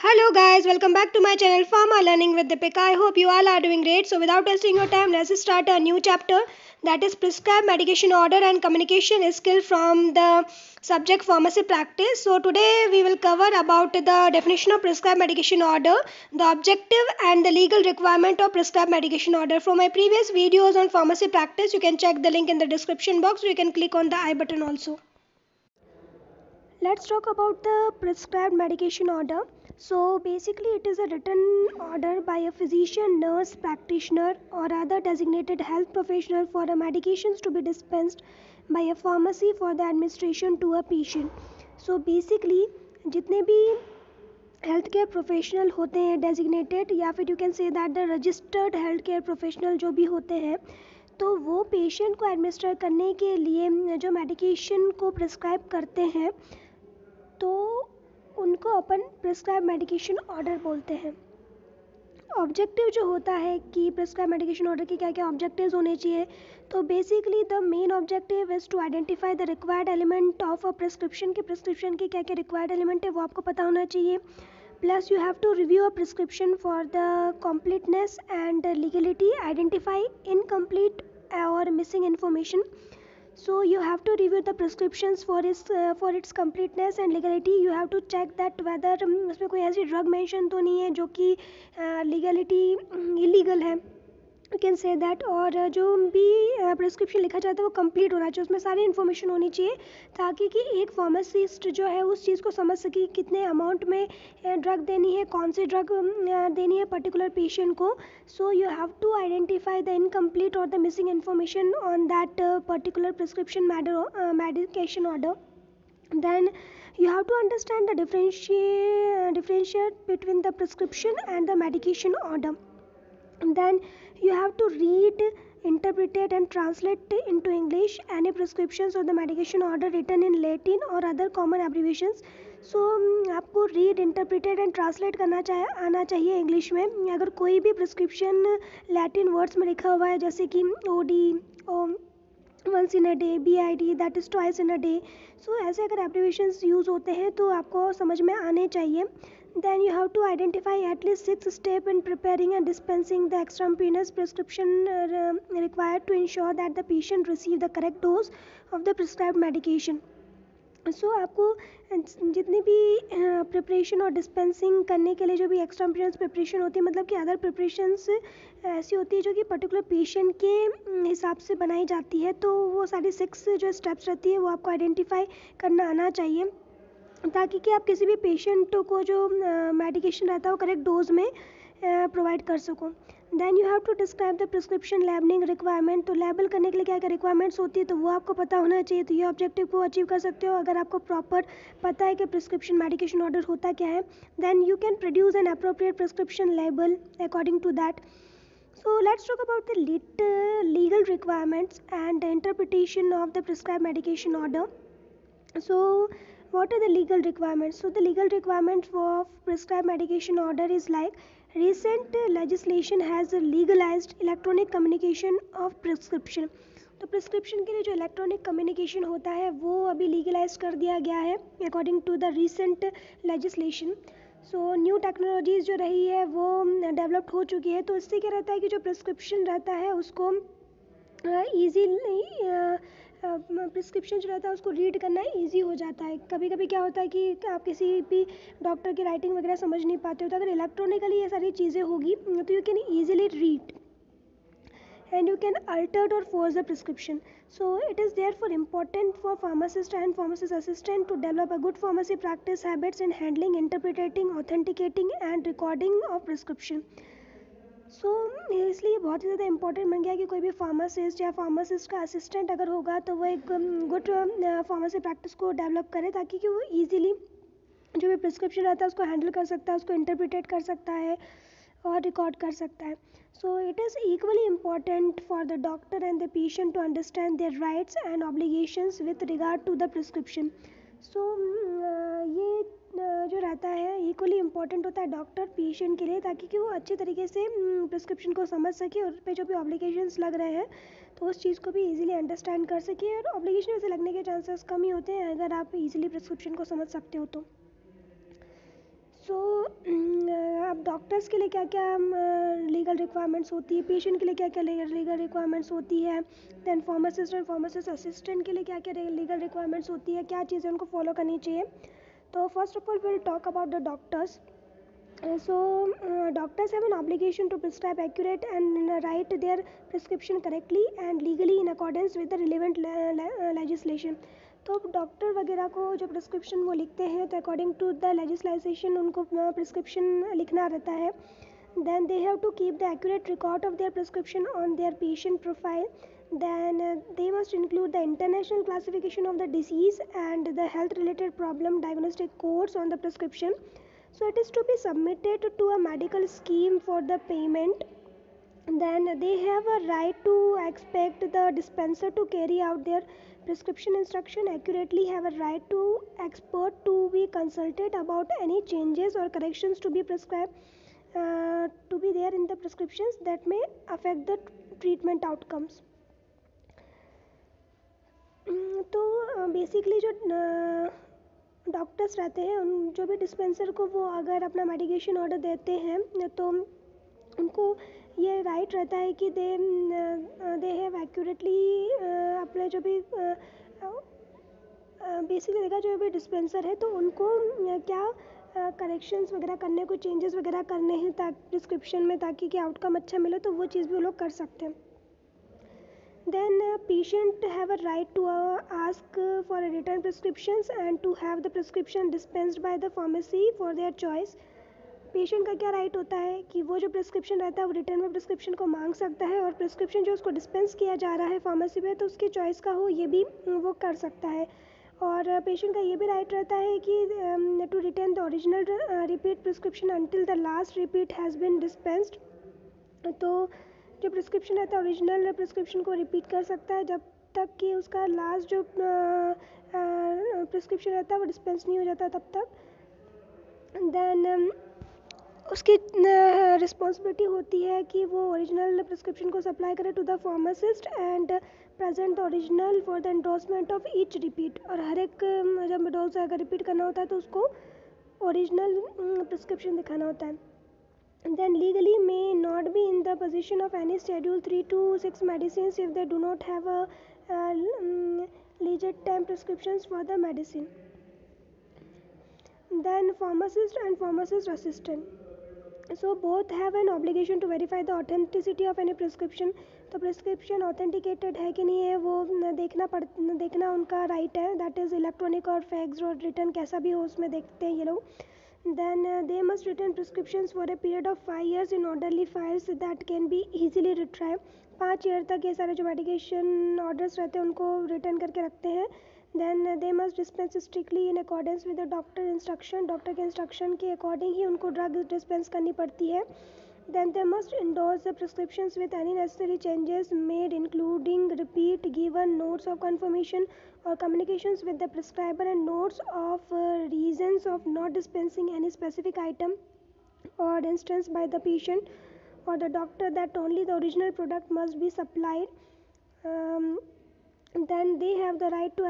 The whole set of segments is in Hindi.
Hello guys, welcome back to my channel Pharma Learning with Deepika. I hope you all are doing great. So without wasting your time, let's start a new chapter, that is prescribed medication order and communication skill from the subject pharmacy practice. So today we will cover about the definition of prescribed medication order, the objective and the legal requirement of prescribed medication order. From my previous videos on pharmacy practice, you can check the link in the description box, or you can click on the I button also. Let's talk about the prescribed medication order. So basically it is a written order by a physician, nurse, practitioner or other designated health professional for the medications to be dispensed by a pharmacy for the administration to a patient. So basically जितने भी हेल्थ केयर प्रोफेशनल होते हैं डेजिग्नेटेड, या फिर you can say that the registered health care professional जो भी होते हैं, तो वो पेशेंट को एडमिनिस्टर करने के लिए जो मेडिकेशन को प्रिस्क्राइब करते हैं तो उनको अपन प्रिस्क्राइब मेडिकेशन ऑर्डर बोलते हैं. ऑब्जेक्टिव जो होता है कि प्रिस्क्राइब मेडिकेशन ऑर्डर के क्या क्या ऑब्जेक्टिव्स होने चाहिए, तो basically the main objective is to identify the required element of a prescription के क्या क्या रिक्वायर्ड एलिमेंट है वो आपको पता होना चाहिए. Plus you have to review a prescription for the completeness and legality, identify incomplete और missing information. So you have to review the prescriptions for its completeness and legality. You have to check that whether उसमें कोई ऐसी drug mention तो नहीं है जो कि legality illegal है, यू कैन से दैट. और जो भी प्रिस्क्रिप्शन लिखा जाता है वो कंप्लीट होना चाहिए, उसमें सारी इन्फॉर्मेशन होनी चाहिए ताकि कि एक फार्मासिस्ट जो है उस चीज़ को समझ सके कितने अमाउंट में ड्रग देनी है, कौन सी ड्रग देनी है पर्टिकुलर पेशेंट को. So you have to identify the incomplete और the missing information on that particular prescription medication order. Then you have to understand the differentiate between the prescription and the medication order. Then you have to read, interpret and translate into English any prescriptions or the medication order written in Latin or other common abbreviations. So आपको रीड, इंटरप्रिटेड एंड ट्रांसलेट करना आना चाहिए इंग्लिश में. अगर कोई भी प्रिस्क्रिप्शन लैटिन वर्ड्स में लिखा हुआ है जैसे कि ओ once in a day, BID that is twice in a day, so ऐसे अगर एब्रीविएशंस यूज़ होते हैं तो आपको समझ में आने चाहिए. Then you have to identify at least 6 steps in preparing and dispensing the extravenous prescription required to ensure that the patient receive the correct dose of the prescribed medication. सो आपको जितनी भी प्रिपरेशन और डिस्पेंसिंग करने के लिए जो भी एक्स्ट्रा प्रिपरेशन होती है, मतलब कि अदर प्रिपरेशंस ऐसी होती है जो कि पर्टिकुलर पेशेंट के हिसाब से बनाई जाती है, तो वो सारी 6 जो स्टेप्स रहती है वो आपको आइडेंटिफाई करना आना चाहिए ताकि कि आप किसी भी पेशेंट को जो मेडिकेशन रहता है वो करेक्ट डोज में प्रोवाइड कर सको. Then you have to describe the prescription labelling requirement. तो लेबल करने के लिए क्या क्या रिक्वायरमेंट्स होती है तो वो आपको पता होना चाहिए, तो ये ऑब्जेक्टिव को अचीव कर सकते हो अगर आपको प्रॉपर पता है कि प्रिस्क्रिप्शन मेडिकेशन ऑर्डर होता क्या है. Then you can produce an appropriate prescription label according to that. So let's talk about the legal requirements and the interpretation of the prescribed medication order. So what are the legal requirements? So the legal requirements for prescribed medication order is like recent legislation has legalized electronic communication of prescription. तो प्रिस्क्रिप्शन के लिए जो इलेक्ट्रॉनिक कम्युनिकेशन होता है वो अभी लीगलाइज कर दिया गया है according to the recent legislation. So new technologies जो रही है वो डेवलप्ड हो चुकी है, तो इससे क्या रहता है कि जो प्रिस्क्रिप्शन रहता है उसको ईजीली प्रिस्क्रिप्शन जो रहता है उसको रीड करना ईजी हो जाता है. कभी कभी क्या होता है कि आप किसी भी डॉक्टर की राइटिंग वगैरह समझ नहीं पाते हो, तो अगर इलेक्ट्रॉनिकली ये सारी चीज़ें होगी तो you can easily read and you can alter or force the prescription. So it is therefore important for pharmacist and pharmacist assistant to develop a good pharmacy practice habits in handling, interpreting, authenticating and recording of prescription. सो इसलिए बहुत ही ज़्यादा इंपॉर्टेंट बन गया कि कोई भी फार्मासिस्ट या फार्मासिस्ट का असिस्टेंट अगर होगा तो वो एक गुड फार्मेसी प्रैक्टिस को डेवलप करे ताकि कि वो ईजिली जो भी प्रिस्क्रिप्शन रहता है उसको हैंडल कर सकता है, उसको इंटरप्रिटेट कर सकता है और रिकॉर्ड कर सकता है. So it is equally important for the doctor and the patient to understand their rights and obligations with regard to the prescription. So ये जो रहता है इक्वली इम्पॉर्टेंट होता है डॉक्टर पेशेंट के लिए ताकि कि वो अच्छे तरीके से प्रिस्क्रिप्शन को समझ सके और उस पर जो भी ऑब्लिगेशंस लग रहे हैं तो उस चीज़ को भी इजीली अंडरस्टैंड कर सके. और ऑब्लिगेशन वैसे लगने के चांसेस कम ही होते हैं अगर आप इजीली प्रिस्क्रिप्शन को समझ सकते हो तो. सो अब डॉक्टर्स के लिए क्या क्या लीगल रिक्वायरमेंट्स होती है, पेशेंट के लिए क्या क्या लीगल रिक्वायरमेंट्स होती है, then pharmacist and pharmacist assistant के लिए क्या क्या लीगल रिक्वायरमेंट्स होती है, क्या चीज़ें उनको फॉलो करनी चाहिए. तो first of all will talk about the doctors. Doctors have an obligation to prescribe accurate and write their prescription correctly and legally in accordance with the relevant legislation. तो डॉक्टर वगैरह को जो प्रिस्क्रिप्शन वो लिखते हैं तो अकॉर्डिंग टू द लेजिस्लेशन उनको प्रिस्क्रिप्शन लिखना रहता है. Then they have to keep the accurate record of their prescription on their patient profile. Then they must include the international classification of the disease and the health related problem diagnostic codes on the prescription. So it is to be submitted to a medical scheme for the payment. Then they have a right to expect the dispenser to carry out their prescription instruction accurately, have a right to expert to be consulted about any changes or corrections to be prescribed to be there in the prescriptions that may affect the treatment outcomes. तो बेसिकली जो डॉक्टर्स रहते हैं उन जो भी डिस्पेंसर को वो अगर अपना मेडिकेशन ऑर्डर देते हैं तो उनको ये राइट रहता है कि दे हैव एक्यूरेटली अपने जो भी बेसिकली देखा जो भी डिस्पेंसर है तो उनको क्या करेक्शंस वगैरह करने को चेंजेस वगैरह करने हैं प्रिस्क्रिप्शन में ताकि कि आउटकम अच्छा मिले तो वो चीज़ भी वो लोग कर सकते हैं. Then patient have a right to ask for a written prescriptions and to have the prescription dispensed by the pharmacy for their choice. Patient का क्या राइट होता है कि वो जो प्रिस्क्रिप्शन रहता है वो रिटर्न में प्रिस्क्रिप्शन को मांग सकता है और प्रिस्क्रिप्शन जो उसको डिस्पेंस किया जा रहा है फार्मेसी में तो उसकी चॉइस का हो ये भी वो कर सकता है. और पेशेंट का ये भी राइट रहता है कि to return the original repeat prescription until the last repeat has been dispensed. तो जो प्रिस्क्रिप्शन रहता है ओरिजिनल प्रिस्क्रिप्शन को रिपीट कर सकता है जब तक कि उसका लास्ट जो प्रिस्क्रिप्शन रहता है वो डिस्पेंस नहीं हो जाता तब तक. देन उसकी रिस्पॉन्सिबिलिटी होती है कि वो ओरिजिनल प्रिस्क्रिप्शन को सप्लाई करे to the pharmacist and present the original for the endorsement of each repeat. और हर एक जब डोज अगर रिपीट करना होता है तो उसको ओरिजिनल प्रिस्क्रिप्शन दिखाना होता है. Then legally may not be in the possession of any schedule 3 to 6 medicines if they do not have a legit time prescriptions for the medicine. Then pharmacist and pharmacist assistant. So both have an obligation to verify the authenticity of any prescription. तो प्रिस्क्रिप्शन ऑथेंटिकेटेड है कि नहीं है वो देखना उनका राइट है. दैट इज़ इलेक्ट्रॉनिक और फैक्स और रिटर्न कैसा भी हो उसमें देखते हैं ये लोग. Then they must retain prescriptions for a period of 5 years in orderly files that can be easily retrieved. 5 year तक ये सारे जो मेडिकेशन ऑर्डर्स रहते हैं उनको रिटर्न करके रखते हैं. Then they must dispense strictly in accordance with the doctor instruction. Doctor के इंस्ट्रक्शन के अकॉर्डिंग ही उनको ड्रग डिस्पेंस करनी पड़ती है. Then they must endorse the prescriptions with any necessary changes made including repeat given notes of confirmation or communications with the prescriber and notes of reasons of not dispensing any specific item or instance by the patient or the doctor that only the original product must be supplied. Then they have the right to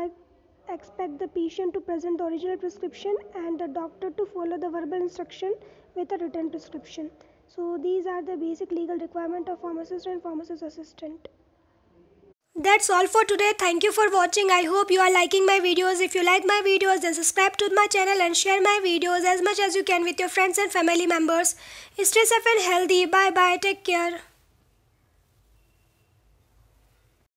expect the patient to present the original prescription and the doctor to follow the verbal instruction with a written prescription. So these are the basic legal requirement of pharmacist and pharmacist assistant. That's all for today. Thank you for watching. I hope you are liking my videos. If you like my videos, then subscribe to my channel and share my videos as much as you can with your friends and family members. Stay safe and healthy. Bye bye. Take care.